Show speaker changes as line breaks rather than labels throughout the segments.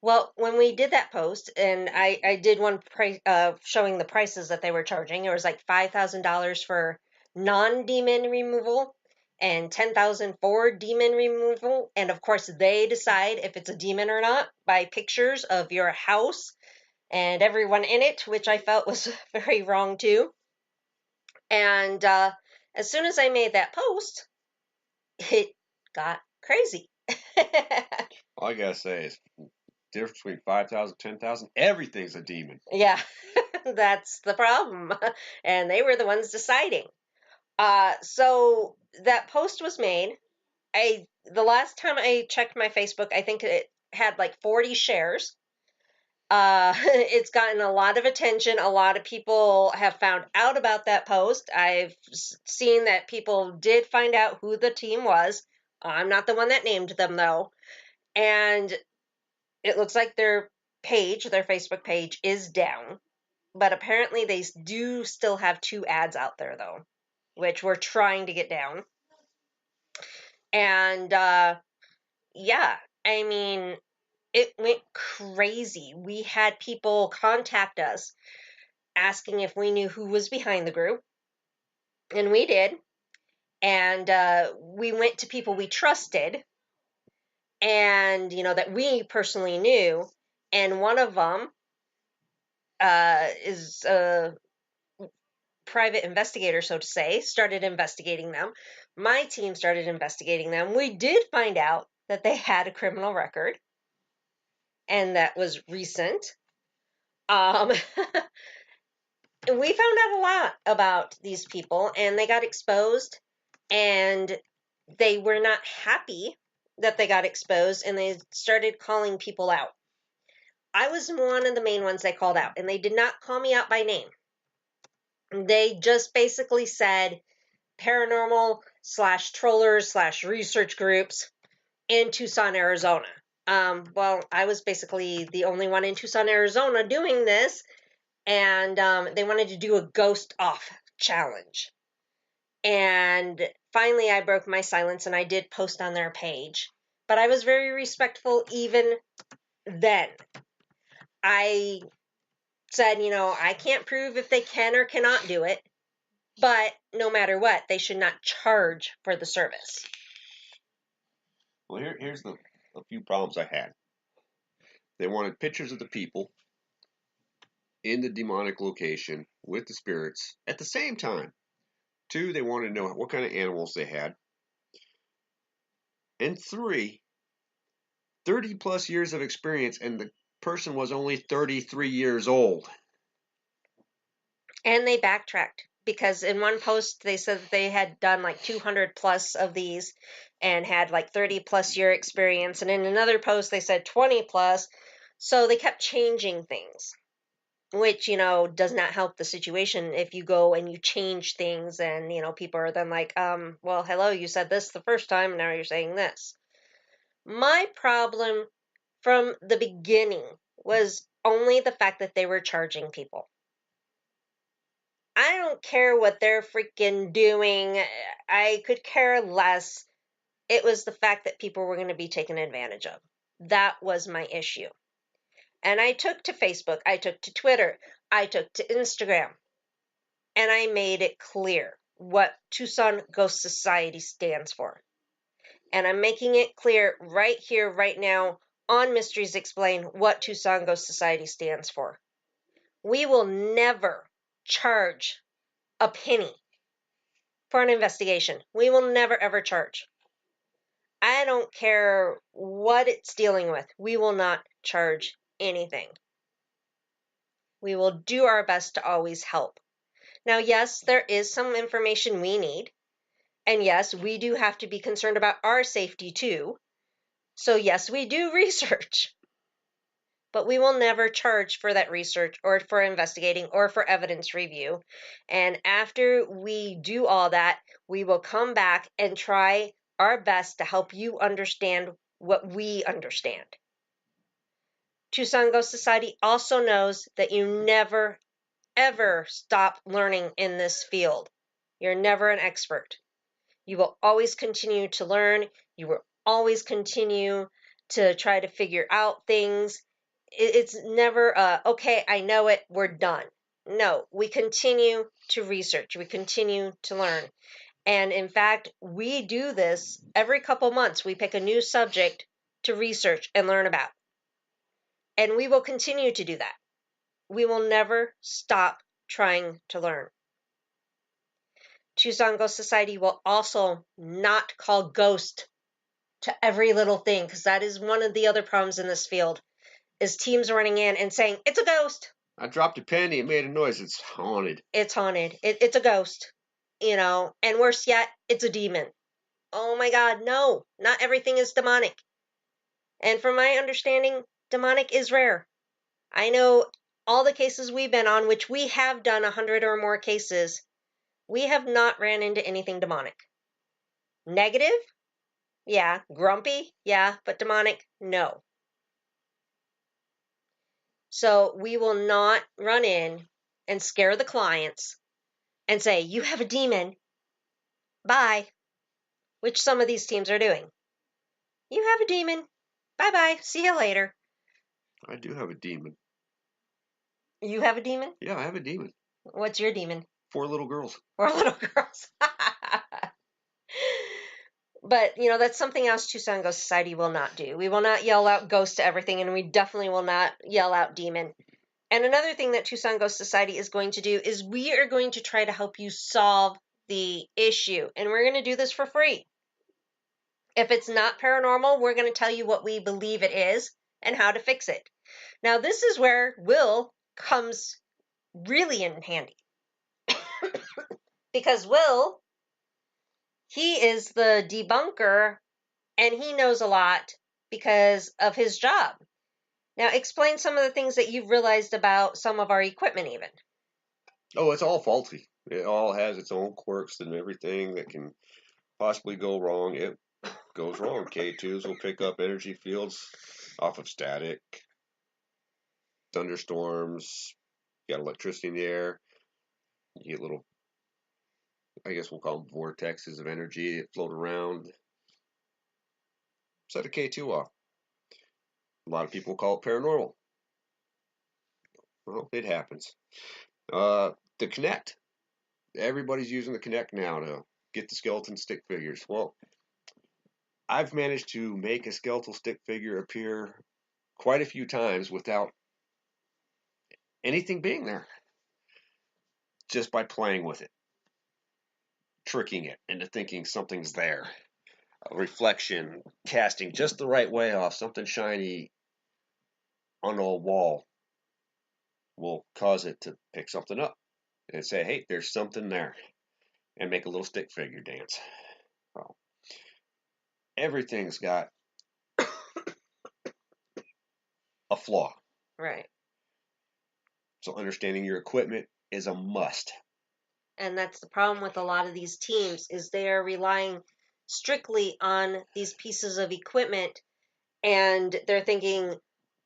Well, when we did that post, and I did one price showing the prices that they were charging, it was like $5,000 for non-demon removal and 10,000 for demon removal. And of course, they decide if it's a demon or not by pictures of your house and everyone in it, which I felt was very wrong too. And as soon as I made that post, it got crazy.
All I gotta say is difference between 5,000, 10,000. Everything's a demon.
Yeah, that's the problem. And they were the ones deciding. So that post was made. The last time I checked my Facebook, I think it had like 40 shares. It's gotten a lot of attention. A lot of people have found out about that post. I've seen that people did find out who the team was. I'm not the one that named them though. And it looks like their page, their Facebook page, is down. But apparently they do still have 2 ads out there though, which we're trying to get down. And yeah, I mean, it went crazy. We had people contact us asking if we knew who was behind the group, and we did. And we went to people we trusted and, that we personally knew. And one of them is a private investigator, so to say, started investigating them. My team started investigating them. We did find out that they had a criminal record, and that was recent. Um, we found out a lot about these people, and they got exposed, and they were not happy that they got exposed, and they started calling people out. I was one of the main ones they called out, and they did not call me out by name. They just basically said paranormal / trollers / research groups in Tucson, Arizona. Well, I was basically the only one in Tucson, Arizona doing this, and they wanted to do a ghost off challenge. And finally, I broke my silence and I did post on their page. But I was very respectful even then. I said, I can't prove if they can or cannot do it, but no matter what, they should not charge for the service.
Well, here's a few problems I had. They wanted pictures of the people in the demonic location with the spirits at the same time. 2, they wanted to know what kind of animals they had. And 3, 30 plus years of experience, and the person was only 33 years old.
And they backtracked because in one post they said that they had done like 200 plus of these and had like 30 plus year experience. And in another post they said 20 plus. So they kept changing things, which, does not help the situation if you go and you change things and, people are then like, well, hello, you said this the first time, and now you're saying this. My problem from the beginning was only the fact that they were charging people. I don't care what they're freaking doing. I could care less. It was the fact that people were going to be taken advantage of. That was my issue. And I took to Facebook, I took to Twitter, I took to Instagram, and I made it clear what Tucson Ghost Society stands for. And I'm making it clear right here, right now, on Mysteries Explained, what Tucson Ghost Society stands for. We will never charge a penny for an investigation. We will never, ever charge. I don't care what it's dealing with. We will not charge anything. We will do our best to always help. Now, yes, there is some information we need. And yes, we do have to be concerned about our safety too. So yes, we do research. But we will never charge for that research or for investigating or for evidence review. And after we do all that, we will come back and try our best to help you understand what we understand. Tucson Ghost Society also knows that you never, ever stop learning in this field. You're never an expert. You will always continue to learn. You will always continue to try to figure out things. It's never, okay, I know it, we're done. No, we continue to research, we continue to learn. And in fact, we do this every couple months. We pick a new subject to research and learn about. And we will continue to do that. We will never stop trying to learn. Tucson Ghost Society will also not call ghost to every little thing, because that is one of the other problems in this field, is teams running in and saying, it's a ghost.
I dropped a penny, it made a noise, it's haunted.
It's haunted. It's a ghost. And worse yet, it's a demon. Oh my God, no, not everything is demonic. And from my understanding, demonic is rare. I know all the cases we've been on, which we have done 100 or more cases, we have not ran into anything demonic. Negative? Yeah. Grumpy? Yeah. But demonic? No. So we will not run in and scare the clients and say, you have a demon. Bye. Which some of these teams are doing. You have a demon. Bye-bye. See you later.
I do have a demon.
You have a demon?
Yeah, I have a demon.
What's your demon?
4 little girls.
4 little girls. But, that's something else Tucson Ghost Society will not do. We will not yell out ghost to everything, and we definitely will not yell out demon. And another thing that Tucson Ghost Society is going to do is we are going to try to help you solve the issue. And we're going to do this for free. If it's not paranormal, we're going to tell you what we believe it is and how to fix it. Now, this is where Will comes really in handy. Because Will, he is the debunker, and he knows a lot because of his job. Now, explain some of the things that you've realized about some of our equipment even.
Oh, it's all faulty. It all has its own quirks and everything that can possibly go wrong. It goes wrong. K2s will pick up energy fields off of static, thunderstorms, you got electricity in the air, you get little, I guess we'll call them vortexes of energy that float around. Set a K2 off. A lot of people call it paranormal. Well, it happens. The Kinect. Everybody's using the Kinect now to get the skeleton stick figures. Well, I've managed to make a skeletal stick figure appear quite a few times without anything being there. Just by playing with it. Tricking it into thinking something's there. A reflection, casting just the right way off something shiny onto a wall will cause it to pick something up and say, hey, there's something there, and make a little stick figure dance. Well, everything's got a flaw.
Right.
So understanding your equipment is a must.
And that's the problem with a lot of these teams, is they are relying strictly on these pieces of equipment, and they're thinking,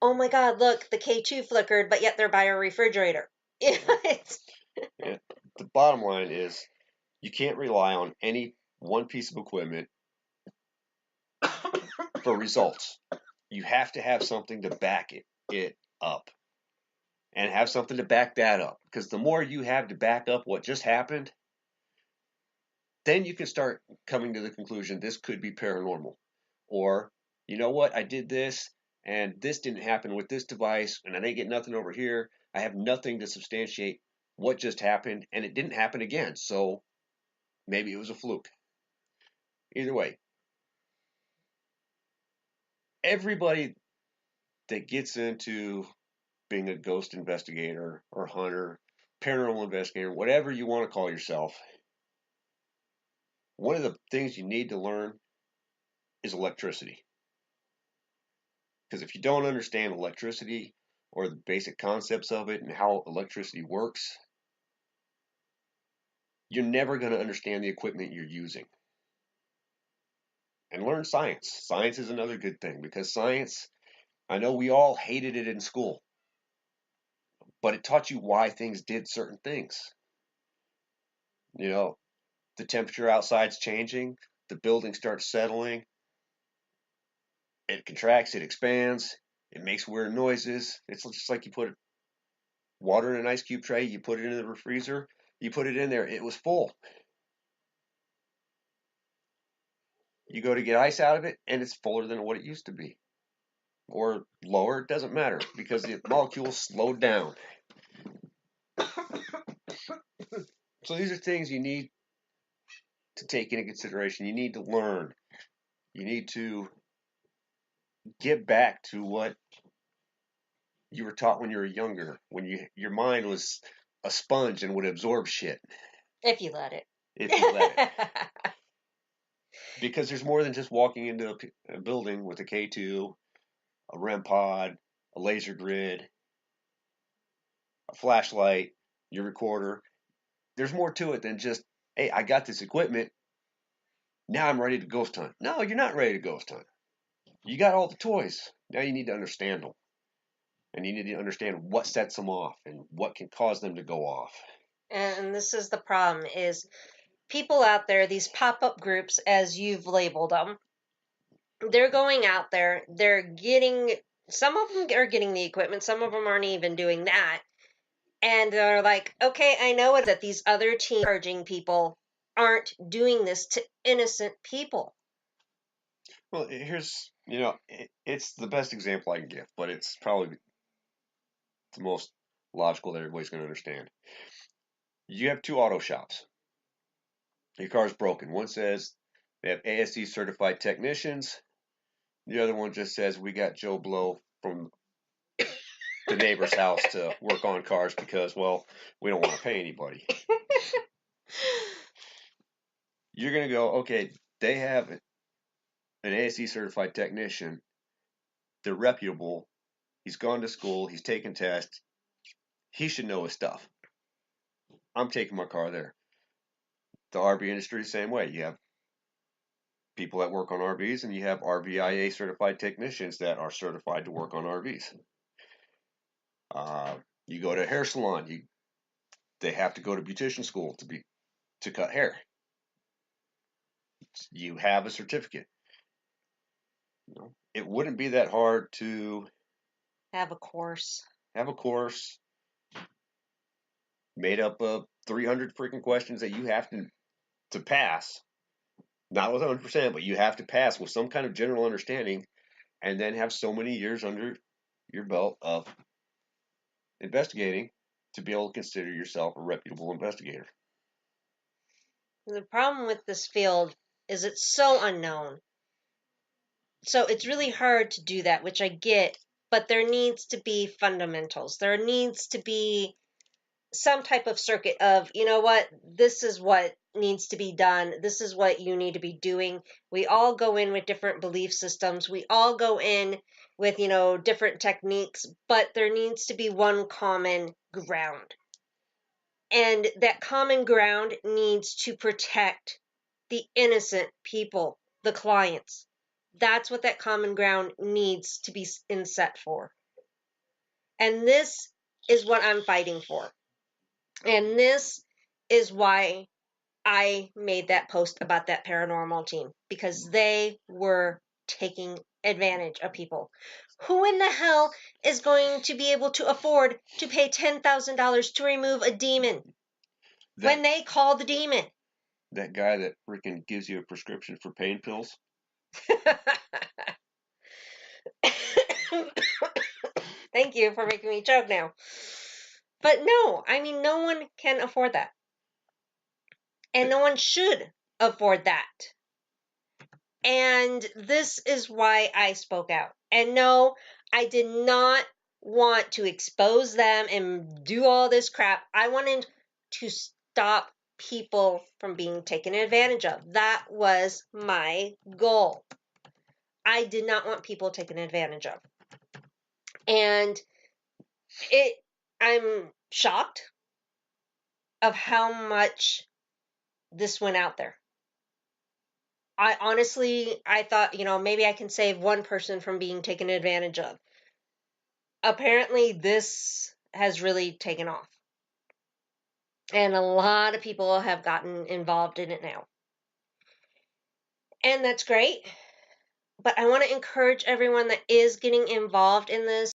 oh my God, look, the K2 flickered, but yet they're by a refrigerator.
Yeah. The bottom line is you can't rely on any one piece of equipment for results. You have to have something to back it up. And have something to back that up. Because the more you have to back up what just happened, then you can start coming to the conclusion this could be paranormal. Or, you know what, I did this, and this didn't happen with this device, and I didn't get nothing over here. I have nothing to substantiate what just happened, and it didn't happen again. So maybe it was a fluke. Either way, everybody that gets into being a ghost investigator or hunter, paranormal investigator, whatever you want to call yourself, one of the things you need to learn is electricity. Because if you don't understand electricity or the basic concepts of it and how electricity works, you're never going to understand the equipment you're using. And learn science. Science is another good thing, because science, I know we all hated it in school, but it taught you why things did certain things. You know, the temperature outside's changing, the building starts settling. It contracts, it expands, it makes weird noises. It's just like you put water in an ice cube tray, you put it in the freezer, you put it in there, it was full. You go to get ice out of it, and it's fuller than what it used to be. Or lower, it doesn't matter, because the molecules slowed down. So these are things you need to take into consideration. You need to learn. You need to get back to what you were taught when you were younger, when your mind was a sponge and would absorb shit.
If you let it.
If you let it. Because there's more than just walking into a building with a K2, a REM pod, a laser grid, a flashlight, your recorder. There's more to it than just, hey, I got this equipment. Now I'm ready to ghost hunt. No, you're not ready to ghost hunt. You got all the toys. Now you need to understand them. And you need to understand what sets them off and what can cause them to go off.
And this is the problem, is people out there, these pop-up groups, as you've labeled them, they're going out there, they're getting, some of them are getting the equipment, some of them aren't even doing that. And they're like, okay, I know it, that these other team charging people aren't doing this to innocent people.
Well, here's, it's the best example I can give, but it's probably the most logical that everybody's going to understand. You have two auto shops. Your car's broken. One says they have ASE certified technicians. The other one just says we got Joe Blow from the neighbor's house to work on cars because, well, we don't want to pay anybody. You're going to go, okay, they have an ASE certified technician. They're reputable. He's gone to school. He's taken tests. He should know his stuff. I'm taking my car there. The RV industry, same way. You have people that work on RVs, and you have RVIA certified technicians that are certified to work on RVs. You go to a hair salon, they have to go to beautician school to cut hair. You have a certificate. It wouldn't be that hard to
Have a course.
Have a course made up of 300 freaking questions that you have to pass. Not with 100%, but you have to pass with some kind of general understanding, and then have so many years under your belt of investigating to be able to consider yourself a reputable investigator.
The problem with this field is it's so unknown. So it's really hard to do that, which I get, but there needs to be fundamentals. There needs to be some type of circuit of, you know what, this is what needs to be done. This is what you need to be doing. We all go in with different belief systems. We all go in with, different techniques, but there needs to be one common ground. And that common ground needs to protect the innocent people, the clients. That's what that common ground needs to be set for. And this is what I'm fighting for. And this is why I made that post about that paranormal team, because they were taking advantage of people. Who in the hell is going to be able to afford to pay $10,000 to remove a demon when they call the demon?
That guy that freaking gives you a prescription for pain pills.
Thank you for making me choke now. But no, no one can afford that. And no one should afford that. And this is why I spoke out. And no, I did not want to expose them and do all this crap. I wanted to stop people from being taken advantage of. That was my goal. I did not want people taken advantage of. And I'm shocked of how much this went out there. I thought, maybe I can save one person from being taken advantage of. Apparently, this has really taken off. And a lot of people have gotten involved in it now. And that's great. but I want to encourage everyone that is getting involved in this